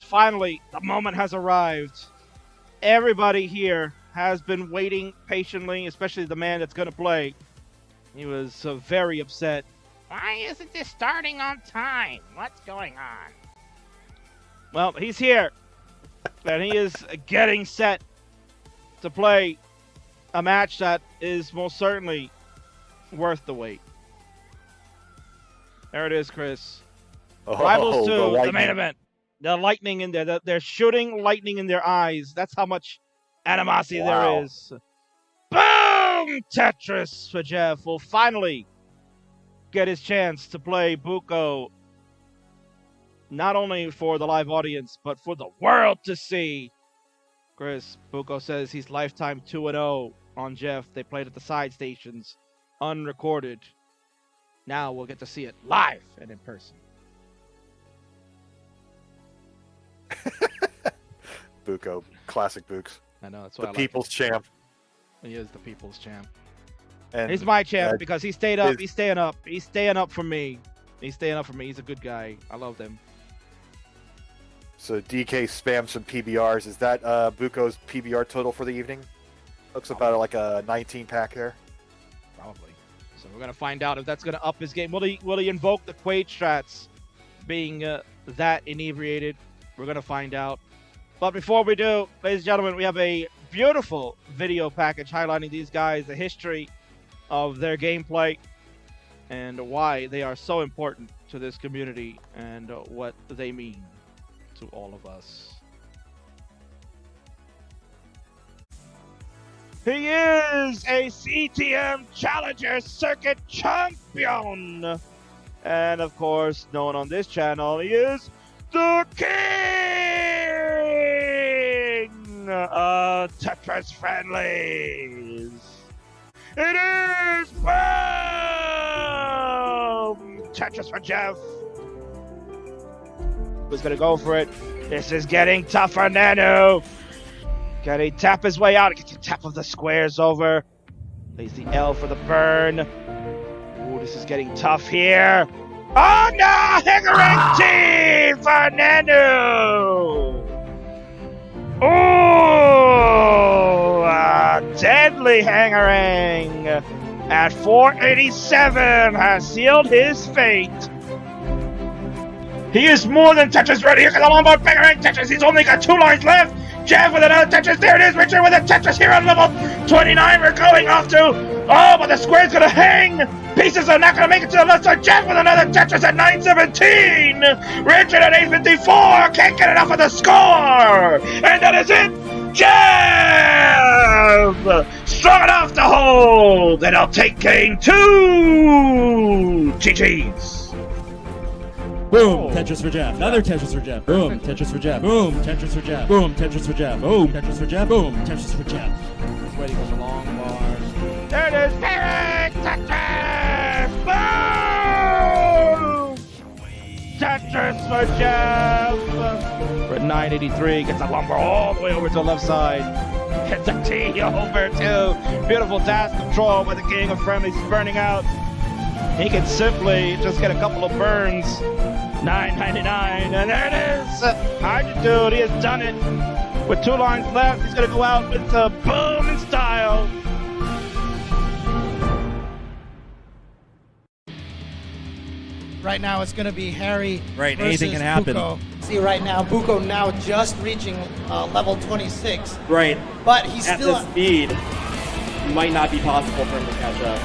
Finally, the moment has arrived. Everybody here has been waiting patiently, especially the man that's going to play. He was very upset. Why isn't this starting on time? What's going on? Well, he's here, and he is getting set to play a match that is most certainly worth the wait. There it is, Chris. Rivals 2, the main event. The lightning in there. They're shooting lightning in their eyes. That's how much animosity there is. Boom Tetris for Jeff will finally get his chance to play Buco, not only for the live audience, but for the world to see. Chris, Buco says he's lifetime 2-0 on Jeff. They played at the side stations, unrecorded. Now we'll get to see it live and in person. Buco, classic Books. I know, that's why the people's champ. He is the people's champ. And he's my champ because he stayed up. He's staying up. He's staying up for me. He's staying up for me. He's a good guy. I love him. So DK spammed some PBRs. Is that Buco's PBR total for the evening? Looks about like a 19-pack there. Probably. So we're gonna find out if that's gonna up his game. Will he invoke the Quaid strats, being that inebriated? We're gonna find out. But before we do, ladies and gentlemen, we have a beautiful video package highlighting these guys, the history of their gameplay, and why they are so important to this community and what they mean to all of us. He is a CTM Challenger Circuit champion, and of course, known on this channel, he is the King of Tetris Friendlies. It is Boom Tetris for Jeff. Who's gonna go for it? This is getting tougher, Nanu. Can he tap his way out? Gets a tap of the squares over. Lays the L for the burn. Ooh, this is getting tough here. Oh no! Hingering team for Nanu! Ooh! A deadly Hangering at 487 has sealed his fate. He is more than Tetris ready. Here comes the longboard Hangering Tetris. He's only got 2 lines left. Jeff with another Tetris. There it is. Richard with a Tetris here on level 29. We're going off to. Oh, but the square's gonna hang. Pieces are not gonna make it to the left side. Jeff with another Tetris at 917. Richard at 854. Can't get enough of the score. And that is it. Jeff strong enough to hold. And I'll take game 2. GG's. Boom, Tetris for Jeff. Another Tetris for Jeff. Boom, Tetris for Jeff. Boom, Tetris for Jeff. Boom, Tetris for Jeff. Boom, Tetris for Jeff. Boom, Tetris for Jeff. He's waiting for the long bar. There it is. Eric Tetris. Boom! Tetris for Jeff. For 983. Gets the lumber all the way over to the left side. Gets the T over too. Beautiful task control by the King of Friendlies. He's burning out. He can simply just get a couple of burns. 999, and there it is. Hard to do. He has done it. With 2 lines left, he's going to go out with a boom in style. Right now, it's going to be Harry. Right, versus anything can happen. Buco. See, right now, Buco now just reaching level 26. Right. But he's At still this speed, it might not be possible for him to catch up.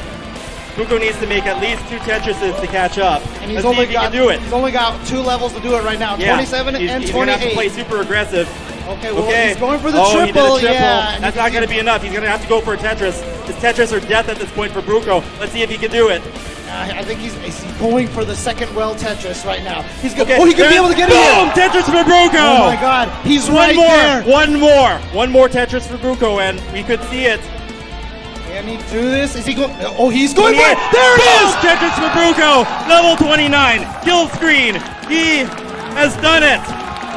Buco needs to make at least 2 Tetrises to catch up. And Let's see if he can do it. He's only got 2 levels to do it right now. Yeah. 27 and 28. He's going to have to play super aggressive. Okay, well, he's going for the triple. triple. He did a triple. Yeah, That's not going to be enough. He's going to have to go for a Tetris. It's Tetris or death at this point for Buco. Let's see if he can do it. I think he's going for the second well Tetris right now. He's Okay, he could be able to get it Boom! in. Tetris for Buco! Oh my God, he's right there. One more Tetris for Buco, and we could see it. Can he do this? Is he going? Oh, he's going for it. There There it is! Tetris for Buco, level 29, kill screen. He has done it.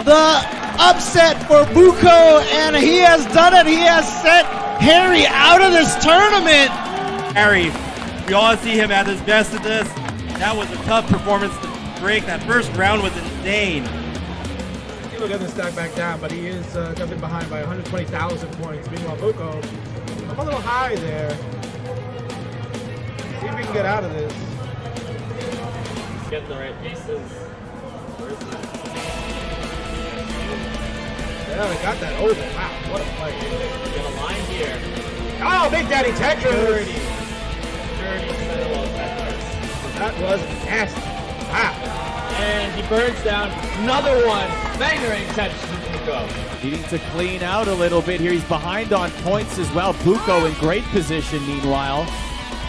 The upset for Buco, and he has done it. He has set Harry out of this tournament. Harry, we all see him at his best at this. That was a tough performance to break. That first round was insane. He'll get the stack back down, but he is jumping behind by 120,000 points. Meanwhile, Buco, I'm a little high there. See if we can get out of this. Get the right pieces. Yeah, they got that over. Wow, what a play. Get a line here. Oh, Big Daddy Tetris! Dirty parallel Tetris. That was nasty. Wow. And he burns down another one. Bangering Tetris from Buco. Needing to clean out a little bit here. He's behind on points as well. Buco in great position meanwhile.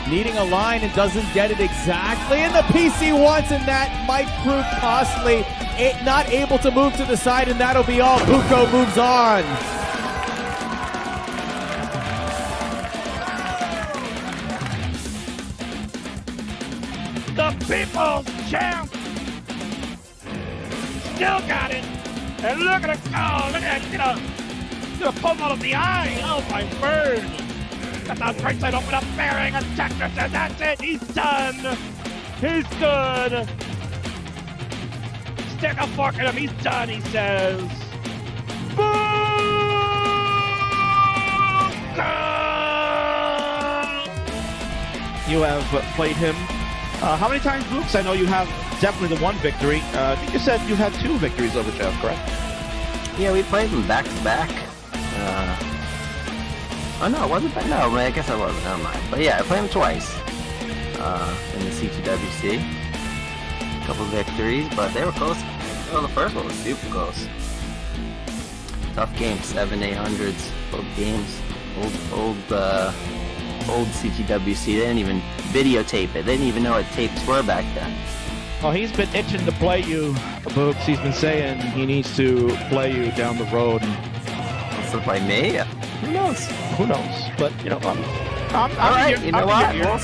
Needing a line and doesn't get it exactly in the PC once, and that might prove costly. It not able to move to the side, and that'll be all. Buco moves on. The people's champ still got it. And look at it go. Look at that. Get a pull out of the eye. Oh, my bird. Got that right side open up, bearing and Tetris, and that's it. He's done. He's good. Stick a fork in him. He's done, he says. You have played him. How many times, Luke? I know you have definitely the one victory. I think you said you had 2 victories over Jeff, correct? Yeah, we played them back to back. Oh no, it wasn't that? No, I guess I wasn't. Never mind. But yeah, I played them twice in the CTWC. A couple victories, but they were close. Well, the first one was super close. Tough game, 700s, old games, old CTWC. They didn't even videotape it. They didn't even know what tapes were back then. Well, he's been itching to play you, Books. He's been saying he needs to play you down the road. Wants to play me? Who knows? Who knows? But, you know, I'm all right, you know what? We'll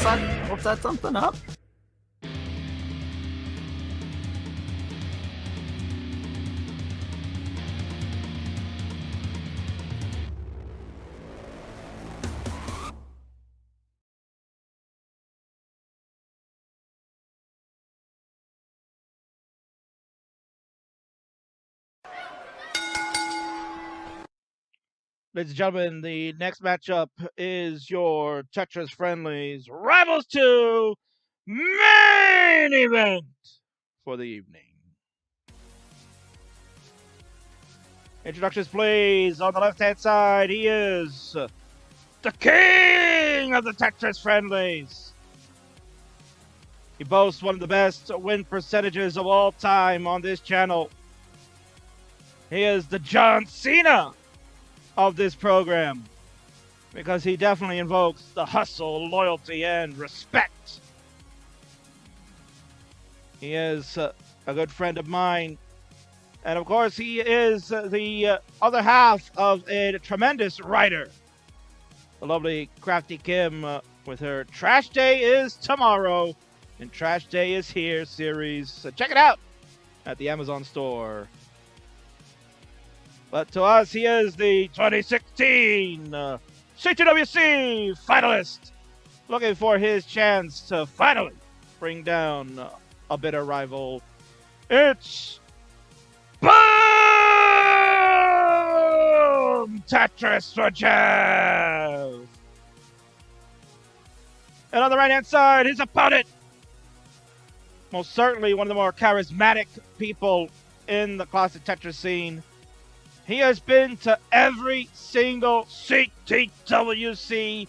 We'll set something up. Ladies and gentlemen, the next matchup is your Tetris Friendlies Rivals 2 main event for the evening. Introductions, please. On the left-hand side, he is the king of the Tetris Friendlies. He boasts one of the best win percentages of all time on this channel. He is the John Cena of this program, because he definitely invokes the hustle, loyalty, and respect. He is a good friend of mine, and of course he is the other half of a tremendous writer, the lovely Crafty Kim, with her Trash Day is Tomorrow and Trash Day is Here series. So check it out at the Amazon store. But to us, he is the 2016 CTWC finalist, looking for his chance to finally bring down a bitter rival. It's Boom Tetris for Jeff. And on the right-hand side, his opponent, most certainly one of the more charismatic people in the classic Tetris scene. He has been to every single CTWC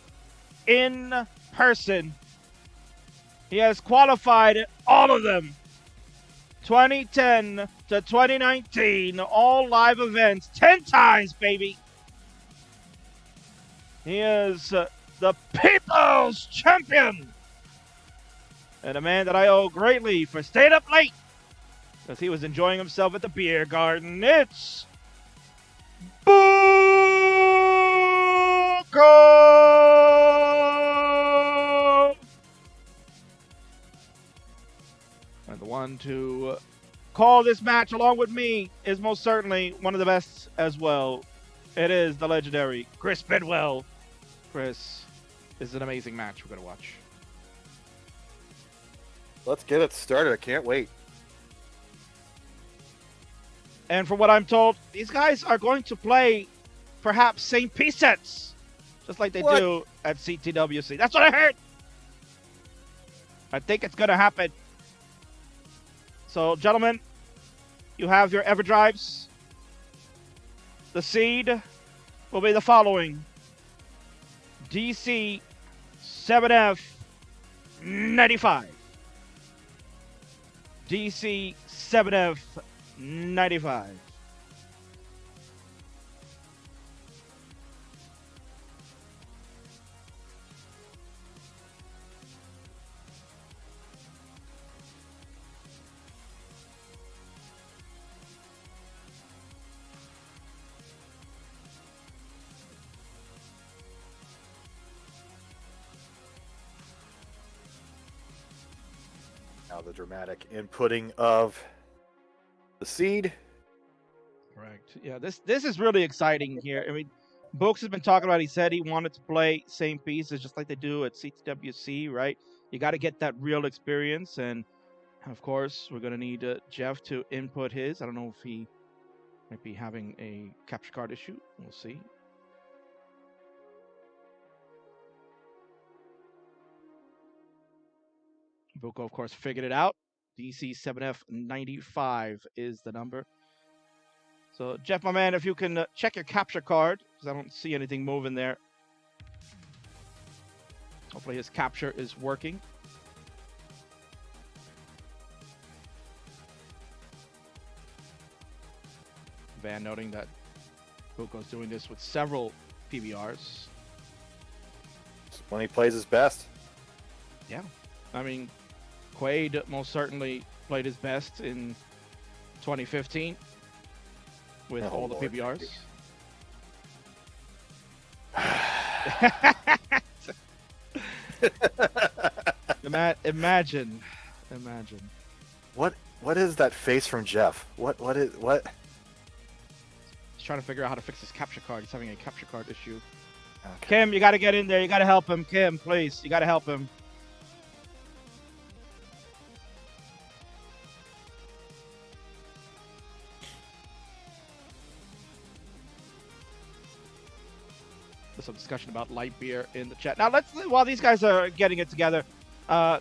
in person. He has qualified at all of them. 2010 to 2019, all live events, 10 times, baby. He is the People's Champion. And a man that I owe greatly for staying up late, because he was enjoying himself at the beer garden. It's Buco! And the one to call this match along with me is most certainly one of the best as well. It is the legendary Chris Bidwell. Chris, this is an amazing match we're going to watch. Let's get it started. I can't wait. And from what I'm told, these guys are going to play perhaps same piece sets, just like they do at CTWC. That's what I heard. I think it's going to happen. So, gentlemen, you have your EverDrives. The seed will be the following. DC 7F 95. DC 7F 95. Now the dramatic inputting of the seed. Correct. Yeah, this is really exciting here. I mean, Books has been talking about. He said he wanted to play same pieces just like they do at CTWC, right? You got to get that real experience, and of course, we're gonna need Jeff to input his. I don't know if he might be having a capture card issue. We'll see. Buco, of course, figured it out. DC 7F 95 is the number. So, Jeff, my man, if you can check your capture card, because I don't see anything moving there. Hopefully his capture is working. Van noting that Buco's doing this with several PBRs. It's when he plays his best. Yeah. I mean, Quaid most certainly played his best in 2015 with all the PBRs. Imagine. What is that face from Jeff? What? He's trying to figure out how to fix his capture card. He's having a capture card issue. Okay. Kim, you got to get in there. You got to help him. Kim, please. You got to help him. There's some discussion about light beer in the chat. Now, while these guys are getting it together,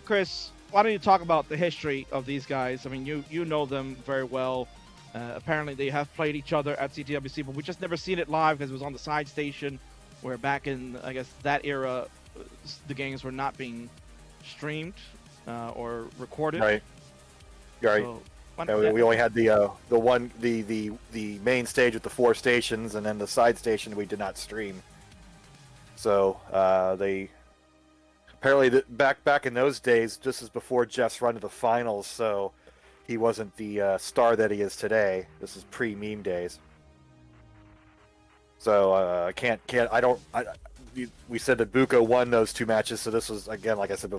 Chris, why don't you talk about the history of these guys? I mean, you know them very well. Apparently, they have played each other at CTWC, but we just never seen it live because it was on the side station, where back in, I guess, that era, the games were not being streamed or recorded. Right. Right. So, we only had the main stage with the 4 stations, and then the side station we did not stream. So they apparently back in those days, this is before Jeff's run to the finals, so he wasn't the star that he is today. This is pre-meme days. So we said that Buco won those 2 matches, so this was, again, like I said,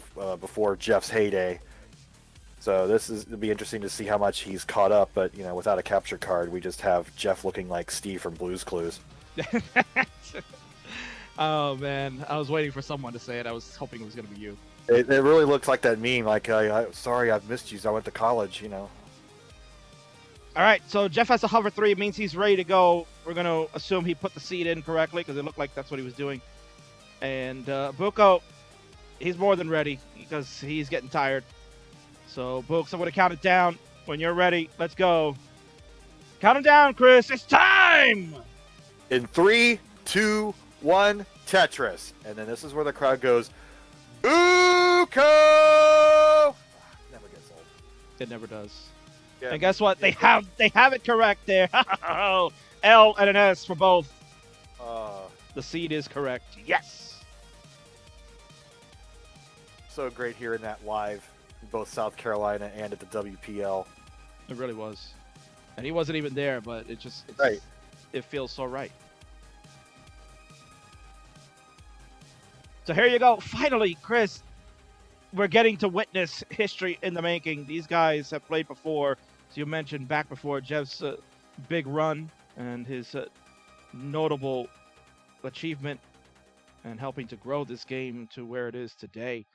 before Jeff's heyday. So it'll be interesting to see how much he's caught up, but without a capture card, we just have Jeff looking like Steve from Blue's Clues. Oh man, I was waiting for someone to say it. I was hoping it was going to be you. It really looks like that meme. Like, sorry, I've missed you. I went to college. All right, so Jeff has a hover 3. It means he's ready to go. We're going to assume he put the seed in correctly because it looked like that's what he was doing. And Buco, he's more than ready because he's getting tired. So, Books, I'm going to count it down. When you're ready, let's go. Count him down, Chris. It's time! In 3, 2, 1, Tetris. And then this is where the crowd goes, Buco! Never gets old. It never does. Yeah. And guess what? They have it correct there. L and an S for both. The seed is correct. Yes! So great hearing that live in both South Carolina and at the WPL. It really was. And he wasn't even there, but it feels so right. So here you go. Finally, Chris, we're getting to witness history in the making. These guys have played before, as you mentioned, back before Jeff's big run and his notable achievement and helping to grow this game to where it is today.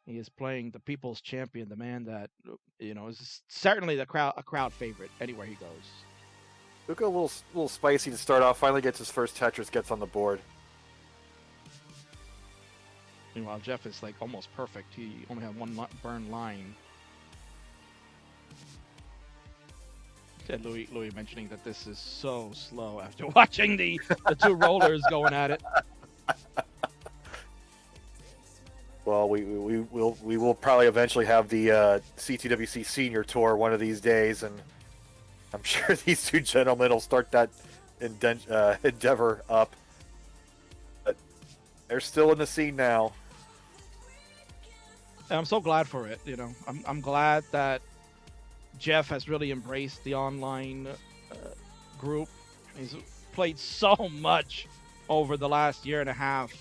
He is playing the people's champion, the man that is certainly a crowd favorite anywhere he goes. Buco a little spicy to start off. Finally gets his first Tetris, gets on the board. Meanwhile, Jeff is like almost perfect. He only had one burn line. Said Louis mentioning that this is so slow after watching the two rollers going at it. Well, we will probably eventually have the CTWC Senior Tour one of these days, and I'm sure these two gentlemen will start that endeavor up. But they're still in the scene now. And I'm so glad for it. You know, I'm glad that Jeff has really embraced the online group. He's played so much over the last year and a half,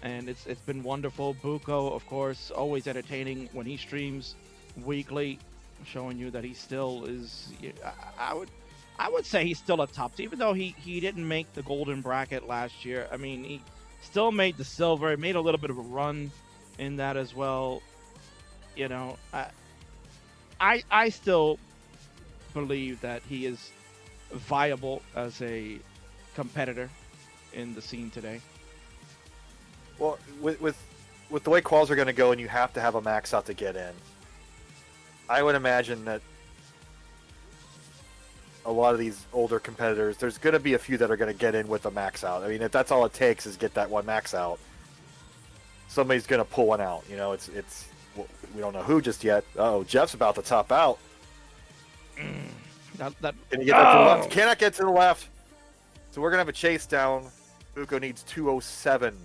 and it's been wonderful. Buco, of course, always entertaining when he streams weekly, showing you that he still is. I would say he's still a top tier, even though he didn't make the golden bracket last year. I mean, he still made the silver. He made a little bit of a run in that as well. You know, I still believe that he is viable as a competitor in the scene today. Well, with the way quals are going to go, and you have to have a max out to get in, I would imagine that a lot of these older competitors, there's going to be a few that are going to get in with a max out. I mean, if that's all it takes is get that one max out, somebody's going to pull one out. You know, it's we don't know who just yet. Oh, Jeff's about to top out. Can he get that to the left? Cannot get to the left. So we're going to have a chase down. Buco needs 207.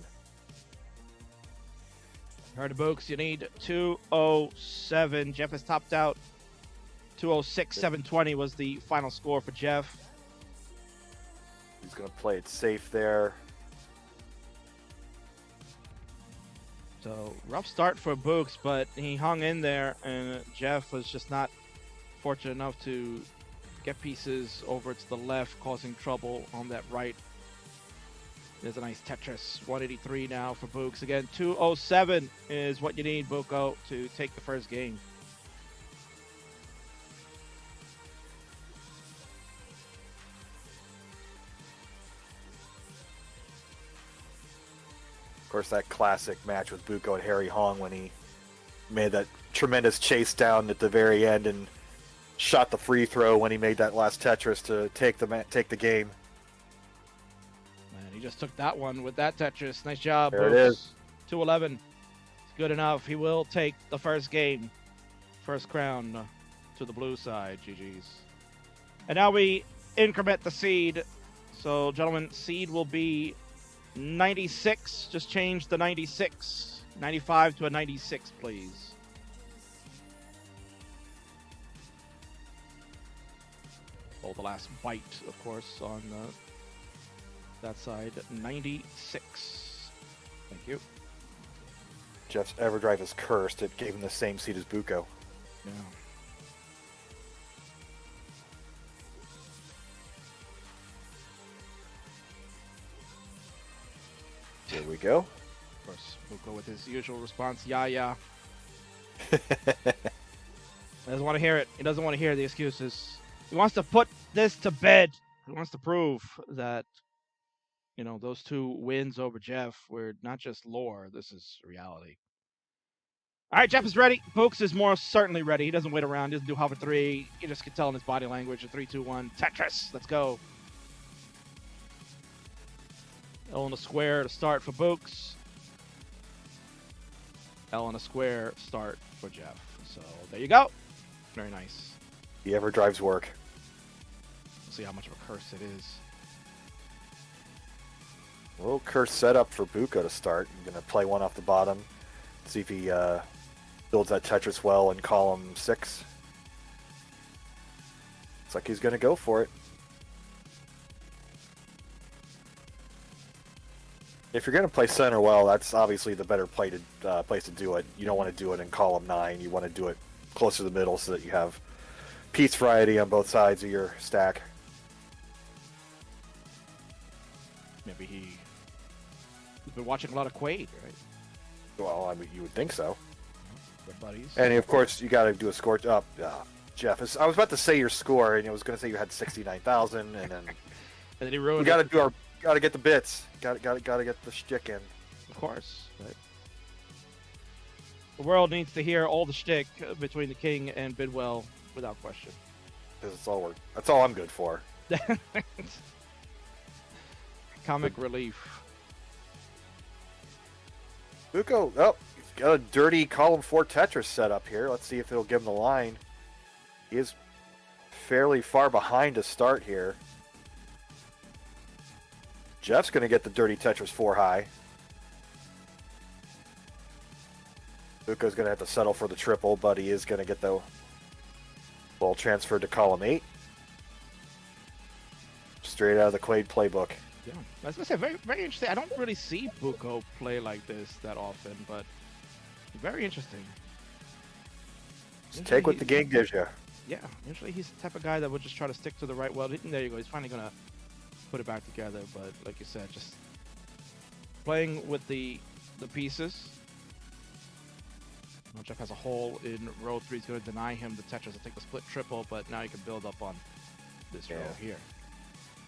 Heard the books, you need 207. Jeff has topped out. 206.720 was the final score for Jeff. He's going to play it safe there. So, rough start for Books, but he hung in there, and Jeff was just not fortunate enough to get pieces over to the left, causing trouble on that right. There's a nice Tetris. 183 now for Books. Again, 207 is what you need, Buco, to take the first game. Of course, that classic match with Buco and Harry Hong when he made that tremendous chase down at the very end and shot the free throw when he made that last Tetris to take the game. Man, he just took that one with that Tetris. Nice job, There Books. it is. 211. It's good enough. He will take the first game. First crown to the blue side. GG's. And now we increment the seed. So, gentlemen, seed will be 96. Just change the 96. 95 to a 96, please. Oh, the last bite, of course, on that side. 96. Thank you. Jeff's Everdrive is cursed. It gave him the same seat as Buco. Yeah. Here we go. Of course, Buco with his usual response, yeah. Doesn't want to hear it. He doesn't want to hear the excuses. He wants to put this to bed. He wants to prove that, you know, those two wins over Jeff were not just lore. This is reality. All right, Jeff is ready. Books is more certainly ready. He doesn't wait around. He doesn't do hover 3. You just can tell in his body language. 3, 2, 1. Tetris. Let's go. L on a square to start for Books. L on a square start for Jeff. So there you go. Very nice. The Everdrive's work. We'll see how much of a curse it is. A little curse setup for Buco to start. I'm going to play one off the bottom. See if he builds that Tetris well in column 6. Looks like he's going to go for it. If you're going to play center well, that's obviously the better place to do it. You don't want to do it in column 9. You want to do it closer to the middle so that you have piece variety on both sides of your stack. Maybe he's been watching a lot of Quaid, right? Well, I mean, you would think so. Good buddies. And of course, you got to do a scorch up. Jeff. I was about to say your score, and I was going to say you had 69,000, and then And then he ruined we got to get the bits. Got to get the shtick in. Of course. Right? The world needs to hear all the shtick between the King and Bidwell, without question. Because that's all I'm good for. Comic relief. Buco, oh, he's got a dirty column 4 Tetris set up here. Let's see if it'll give him the line. He is fairly far behind to start here. Jeff's going to get the dirty Tetris 4 high. Buco's going to have to settle for the triple, but he is going to get the ball transferred to column 8. Straight out of the Quaid playbook. Yeah, I was gonna say very, very interesting. I don't really see Buco play like this that often, but very interesting. Just take what the game gives you. Yeah, usually he's the type of guy that would just try to stick to the right well. There you go. He's finally gonna put it back together. But like you said, just playing with the pieces. Jeff has a hole in row 3. He's going to deny him the Tetris to take the split triple, but now he can build up on this row here.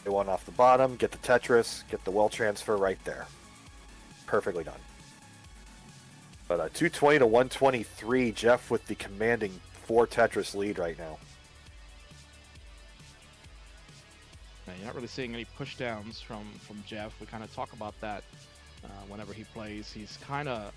They want off the bottom, get the Tetris, get the well transfer right there. Perfectly done. But 220 to 123, Jeff with the commanding 4 Tetris lead right now. Now, you're not really seeing any push downs from Jeff. We kind of talk about that whenever he plays. He's kind of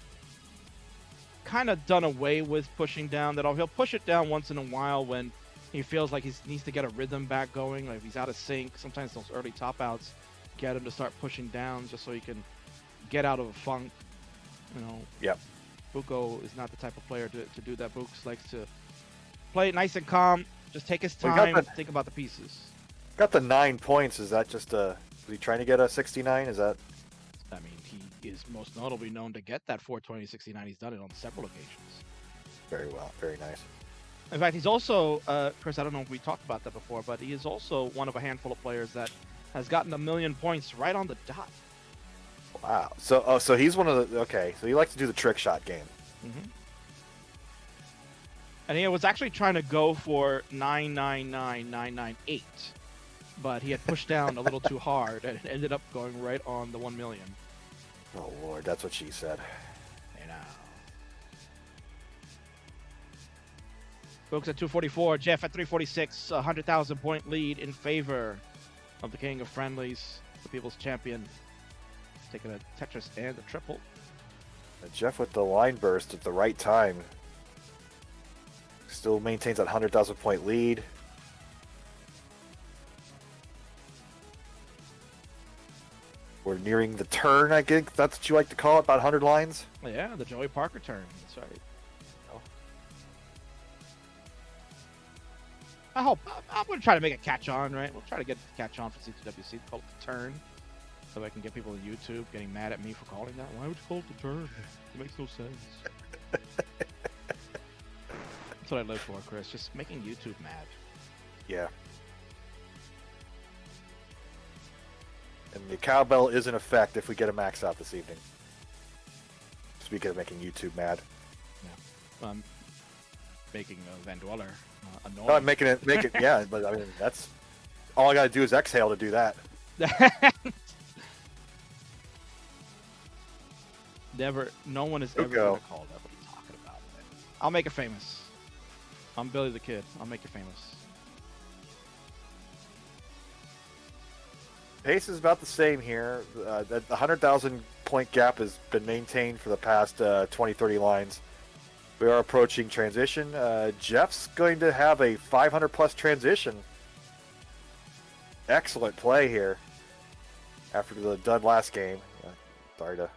done away with pushing down. He'll push it down once in a while when he feels like he needs to get a rhythm back going. Like if he's out of sync, sometimes those early top outs get him to start pushing down just so he can get out of a funk. You know. Yep. Buco is not the type of player to do that. Buco likes to play it nice and calm. Just take his time. Think about the pieces. Got the 9 points. Is that just was he trying to get a 69? Is that? I mean, he is most notably known to get that 420-69. He's done it on several occasions. Very well. Very nice. In fact, he's also, Chris, I don't know if we talked about that before, but he is also one of a handful of players that has gotten 1,000,000 points right on the dot. Wow. So he's one of the, okay, so he likes to do the trick shot game. Mm-hmm. And he was actually trying to go for 999,998, but he had pushed down a little too hard, and it ended up going right on the 1,000,000. Oh, Lord, that's what she said. You know. Folks at 244, Jeff at 346, 100,000 point lead in favor of the King of Friendlies, the People's Champion. Taking a Tetris and a triple. And Jeff with the line burst at the right time. Still maintains that 100,000 point lead. We're nearing the turn, I think that's what you like to call it, about 100 lines. Yeah, the Joey Parker turn. That's right. I'm going to try to make a catch on, right? We'll try to get the catch on for CTWC. Call it the turn. So I can get people on YouTube getting mad at me for calling that. Why would you call it the turn? It makes no sense. That's what I live for, Chris. Just making YouTube mad. Yeah. And the cowbell is in effect if we get a max out this evening. Speaking of making YouTube mad. Yeah. Making Van Dweller annoying. No, I'm making it, yeah, but I mean, that's all I gotta do is exhale to do that. No one is ever going to call that. What are you talking about, man? I'll make it famous. I'm Billy the Kid. I'll make it famous. Pace is about the same here. The 100,000 point gap has been maintained for the past 20, 30 lines. We are approaching transition. Jeff's going to have a 500 plus transition. Excellent play here after the dud last game. Sorry to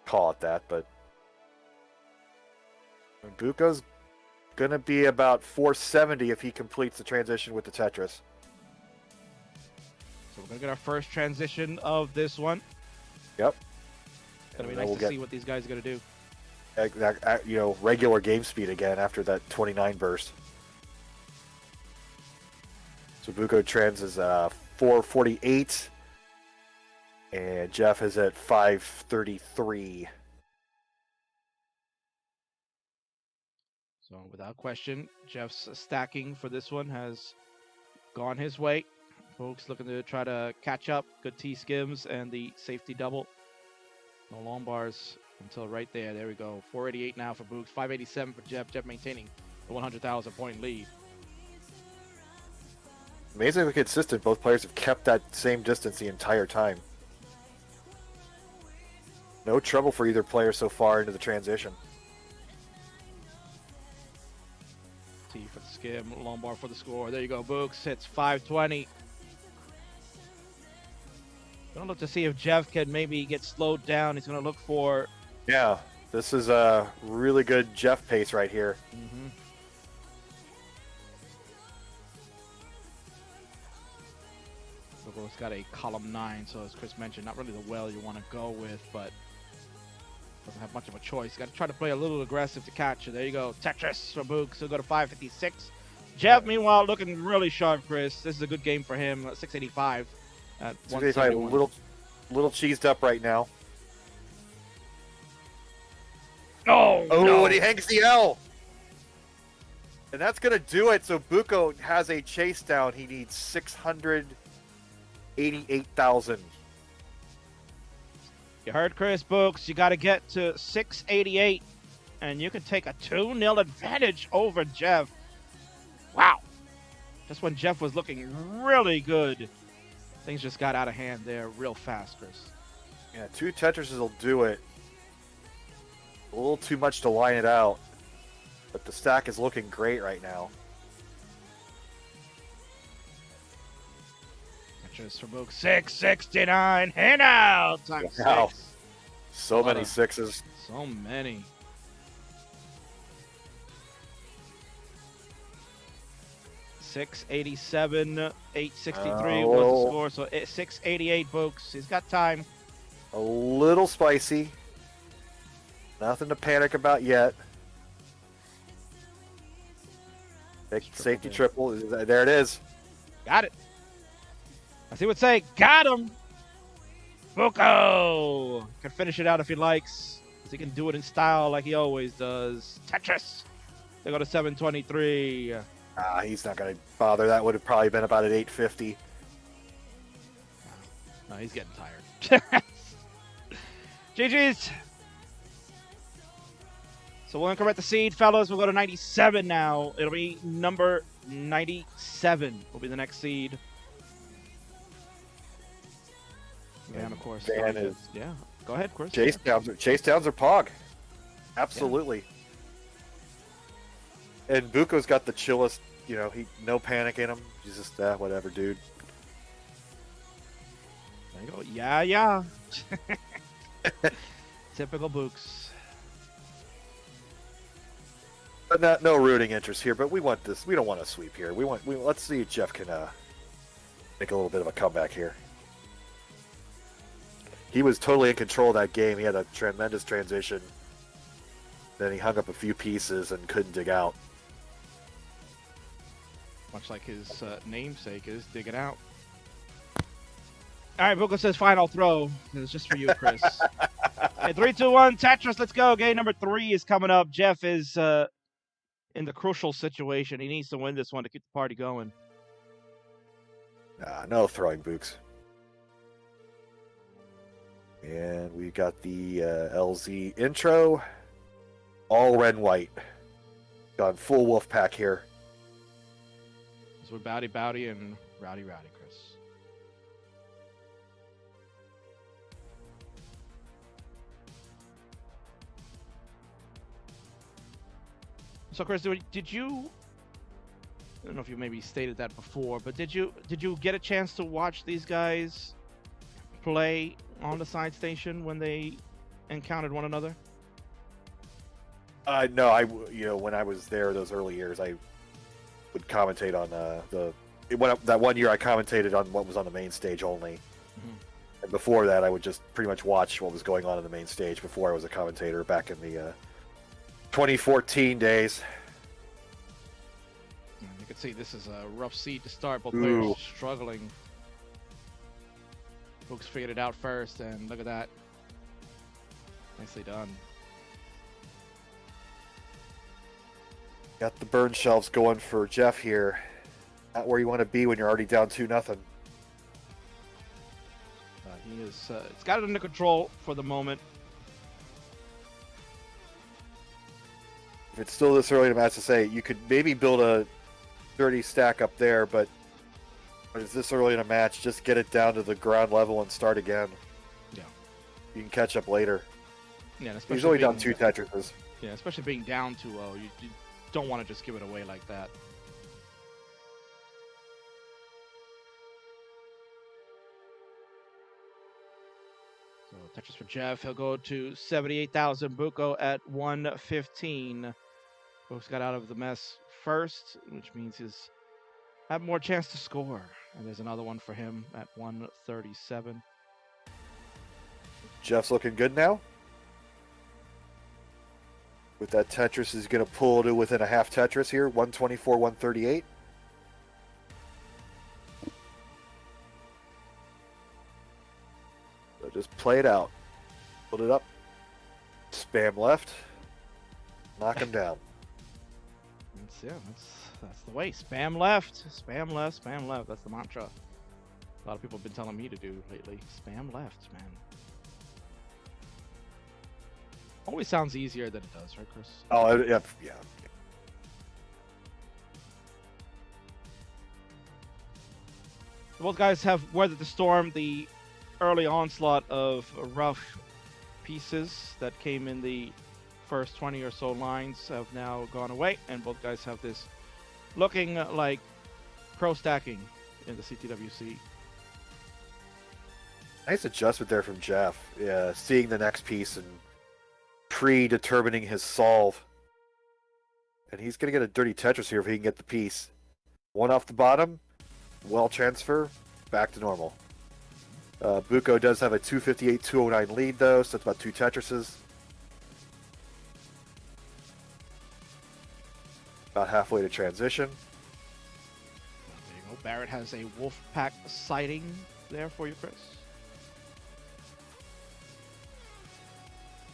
call it that, but Buco's going to be about 470 if he completes the transition with the Tetris. So we're going to get our first transition of this one. Yep. It's going to be nice to see what these guys are going to do. You know, regular game speed again after that 29 burst. So Buco trends is 448, and Jeff is at 533. So without question, Jeff's stacking for this one has gone his way. Folks looking to try to catch up. Good T-skims and the safety double. No long bars until right there. There we go. 488 now for Books. 587 for Jeff. Jeff maintaining the 100,000 point lead. Amazingly consistent. Both players have kept that same distance the entire time. No trouble for either player so far into the transition. T for the skim, long bar for the score. There you go. Books hits 520. Gonna look to see if Jeff can maybe get slowed down. He's gonna look for. Yeah, this is a really good Jeff pace right here. Mm-hmm. Buco's got a column 9, so as Chris mentioned, not really the well you want to go with, but doesn't have much of a choice. Got to try to play a little aggressive to catch it. There you go. Tetris for Book. So go to 556. Jeff, meanwhile, looking really sharp, Chris. This is a good game for him. 685 at 171. Little cheesed up right now. Oh, no. And he hangs the L. And that's going to do it. So Buco has a chase down. He needs 688,000. You heard Chris, Books. You got to get to 688, and you can take a 2-0 advantage over Jeff. Wow. Just when Jeff was looking really good, things just got out of hand there real fast, Chris. Yeah, 2 Tetrises will do it. A little too much to line it out, but the stack is looking great right now. Tetris for Book. 669. Hey now. Time Wow. 6. So many sixes. So many. $687, $863 was the score. So $688, Books. He's got time. A little spicy. Nothing to panic about yet. Safety triple. There it is. Got it. I see what say. Got him. Buco can finish it out if he likes. He can do it in style like he always does. Tetris. They go to 723. He's not going to bother. That would have probably been about at 850. No, he's getting tired. GG's. So we'll increment the seed, fellas. We'll go to 97 now. It'll be number 97 will be the next seed. And of course, yeah. Go ahead, Chris. Chase downs are Pog. Absolutely. Yeah. And Buco's got the chillest, no panic in him. He's just whatever, dude. There you go. Yeah. Typical Books. But no rooting interest here. But we want this. We don't want a sweep here. Let's see if Jeff can make a little bit of a comeback here. He was totally in control of that game. He had a tremendous transition. Then he hung up a few pieces and couldn't dig out. Much like his namesake is digging out. All right, Buco says final throw. It's just for you, Chris. Okay, 3, 2, 1, Tetris, let's go. Game number 3 is coming up. Jeff is in the crucial situation. He needs to win this one to keep the party going. No throwing, Books. And we got the LZ intro. All red and white. Gone full wolf pack here. So we're Bowdy and Rowdy, Chris. So, Chris, did you? I don't know if you maybe stated that before, but did you get a chance to watch these guys play on the side station when they encountered one another? No, when I was there those early years, I would commentate on that one year I commentated on what was on the main stage only. Mm-hmm. And before that, I would just pretty much watch what was going on the main stage before I was a commentator back in the 2014 days. You can see this is a rough seed to start. Both players struggling. Folks figured it out first, and look at that. Nicely done. Got the burn shelves going for Jeff here. Not where you want to be when you're already down 2-0. He is. It's got it under control for the moment. If it's still this early in the match to say, you could maybe build a 30 stack up there, but it's this early in a match, just get it down to the ground level and start again. Yeah. You can catch up later. Yeah, especially He's only being, down 2 Tetrises. Yeah, especially being down 2-0, you don't want to just give it away like that. So Tetris for Jeff. He'll go to 78,000. Buco at 115. Folks got out of the mess first, which means he's have more chance to score. And there's another one for him at 137. Jeff's looking good now. With that Tetris, he's going to pull to within a half Tetris here. 124, 138. So just play it out. Build it up. Spam left. Knock him down. That's the way. Spam left, spam left, spam left. That's the mantra. A lot of people have been telling me to do lately. Spam left, man. Always sounds easier than it does, right, Chris? Oh, yeah. Both guys have weathered the storm. The early onslaught of rough pieces that came in the first 20 or so lines have now gone away, and both guys have this looking like pro stacking in the CTWC. Nice adjustment there from Jeff. Yeah, seeing the next piece and predetermining his solve. And he's going to get a dirty Tetris here if he can get the piece. One off the bottom, well transfer, back to normal. Buco does have a 258-209 lead though, so that's about 2 Tetrises. About halfway to transition. There you go. Barrett has a wolf pack sighting there for you, Chris.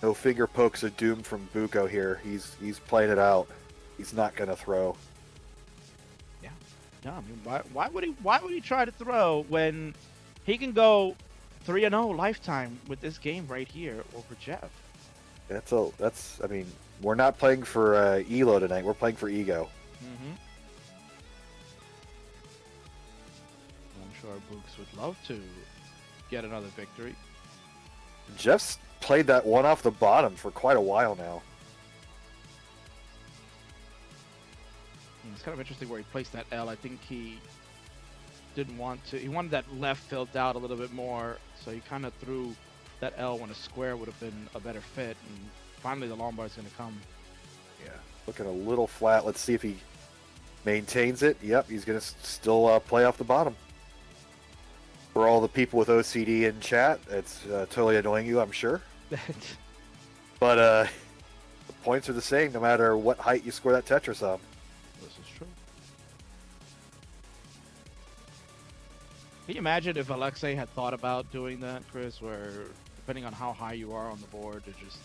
No finger pokes of doom from Buco here. He's playing it out. He's not gonna throw. Yeah. No, I mean, why would he try to throw when he can go 3-0 lifetime with this game right here over Jeff? I mean, we're not playing for Elo tonight. We're playing for ego. Mm-hmm. I'm sure Books would love to get another victory. Jeff's played that one off the bottom for quite a while now. It's kind of interesting where he placed that L. I think he didn't want to. He wanted that left filled out a little bit more, so he kind of threw that L when a square would have been a better fit. And finally, the Lombard's going to come. Yeah, looking a little flat. Let's see if he maintains it. Yep, he's going to still play off the bottom. For all the people with OCD in chat, it's totally annoying you, I'm sure. But the points are the same no matter what height you score that Tetris on. This is true. Can you imagine if Alexei had thought about doing that, Chris, where depending on how high you are on the board, it just,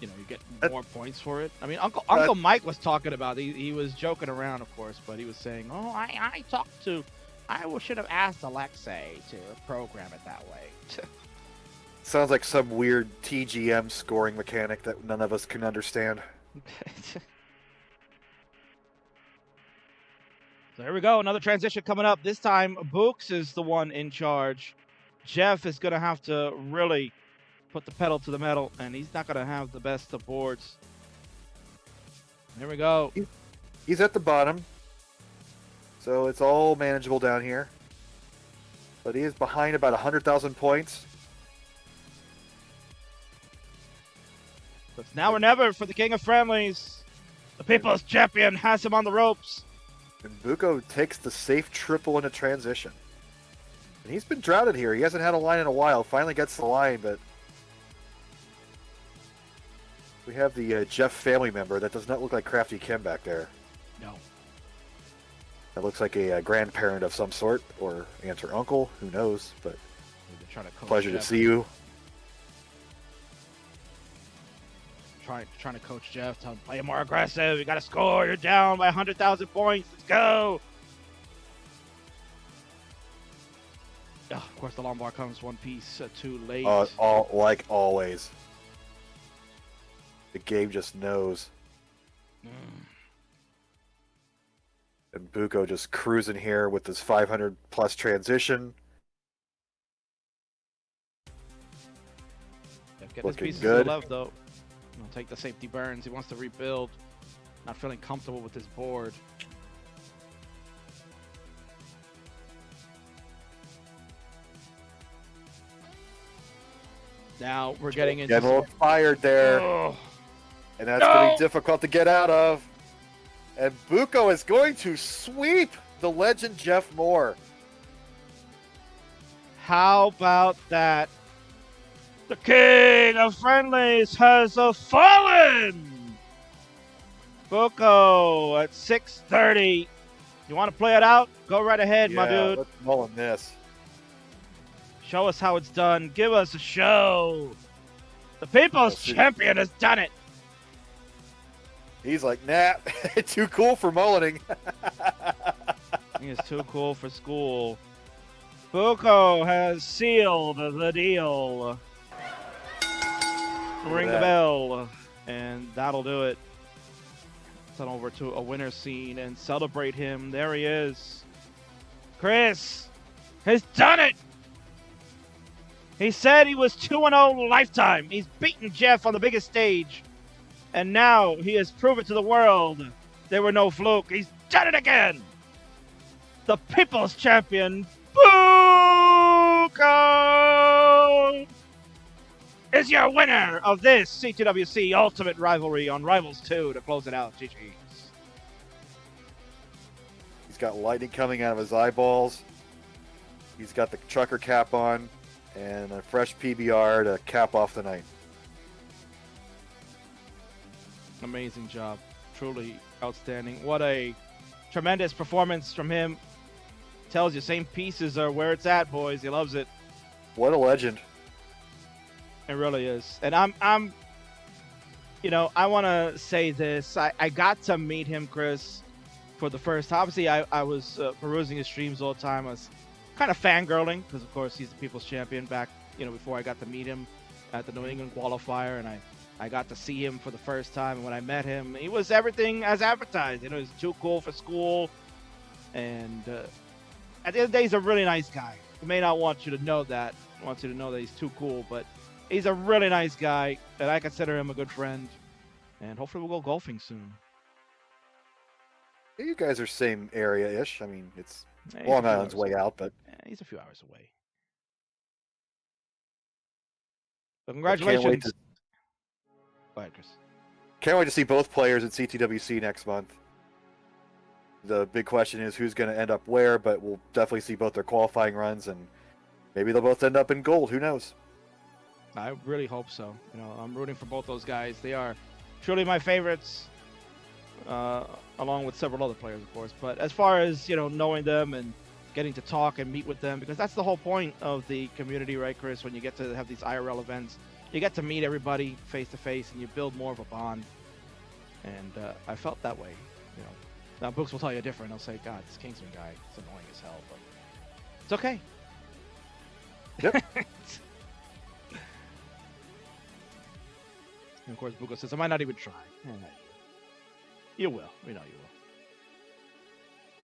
you get more points for it? I mean, Uncle Mike was talking about, he was joking around, of course, but he was saying, I should have asked Alexei to program it that way. Sounds like some weird TGM scoring mechanic that none of us can understand. So here we go, another transition coming up. This time, Books is the one in charge. Jeff is going to have to really put the pedal to the metal, and he's not going to have the best of boards. Here we go. He's at the bottom, so it's all manageable down here. But he is behind about 100,000 points. It's now or never for the King of Friendlies. The people's champion has him on the ropes. And Buco takes the safe triple into transition. And he's been droughted here. He hasn't had a line in a while. Finally gets the line, but we have the Jeff family member. That does not look like Crafty Kim back there. No. That looks like a grandparent of some sort, or aunt or uncle. Who knows? But pleasure to see you. trying to coach Jeff, tell him play more aggressive. You got to score. You're down by 100,000 points. Let's go. Oh, of course, the lumbar comes one piece too late. Like always. The game just knows. And Buco just cruising here with his 500 plus transition. Get his pieces good. to love though. He'll take the safety burns. He wants to rebuild. Not feeling comfortable with his board. Now we're getting into Getting a little fired there. Oh. And that's going to be difficult to get out of. And Buco is going to sweep the legend Jeff Moore. How about that? The King of Friendlies has fallen! Buco at 630. You want to play it out? Go right ahead, my dude. Let's mull on this. Show us how it's done. Give us a show. The People's Champion has done it. He's like, nah, too cool for mulleting. He is too cool for school. Buco has sealed the deal. Ring the bell, and that'll do it. Let's head over to a winner scene and celebrate him. There he is. Chris has done it. He said he was 2-0 lifetime. He's beaten Jeff on the biggest stage. And now he has proven to the world there were no fluke. He's done it again. The People's Champion, Buco, is your winner of this CTWC Ultimate Rivalry on Rivals 2 to close it out. GG's. He's got lightning coming out of his eyeballs. He's got the trucker cap on and a fresh PBR to cap off the night. Amazing job. Truly outstanding. What a tremendous performance from him. Tells you same pieces are where it's at, boys. He loves it. What a legend. It really is. And I'm you know, I want to say this. I got to meet him, Chris, for the first time. Obviously, I was perusing his streams all the time. I was kind of fangirling because, of course, he's the People's Champion back, you know, before I got to meet him at the New England qualifier. And I got to see him for the first time. And when I met him, he was everything as advertised. You know, he's too cool for school. And at the end of the day, he's a really nice guy. He may not want you to know that. He wants you to know that he's too cool, but he's a really nice guy, and I consider him a good friend. And hopefully we'll go golfing soon. You guys are same area-ish. I mean, it's Long Island's way out, but he's a few hours away. But congratulations. Go ahead, Chris. Can't wait to see both players at CTWC next month. The big question is who's going to end up where, but we'll definitely see both their qualifying runs, and maybe they'll both end up in gold. Who knows? I really hope so. You know, I'm rooting for both those guys. They are truly my favorites, along with several other players, of course. But as far as, you know, knowing them and getting to talk and meet with them, because that's the whole point of the community, right, Chris? When you get to have these IRL events, you get to meet everybody face to face, and you build more of a bond. And I felt that way. You know, now Books will tell you different. They'll say, "God, this Kingsman guy is annoying as hell," but it's okay. Yep. And of course, Buco says, I might not even try. You will. We know you will.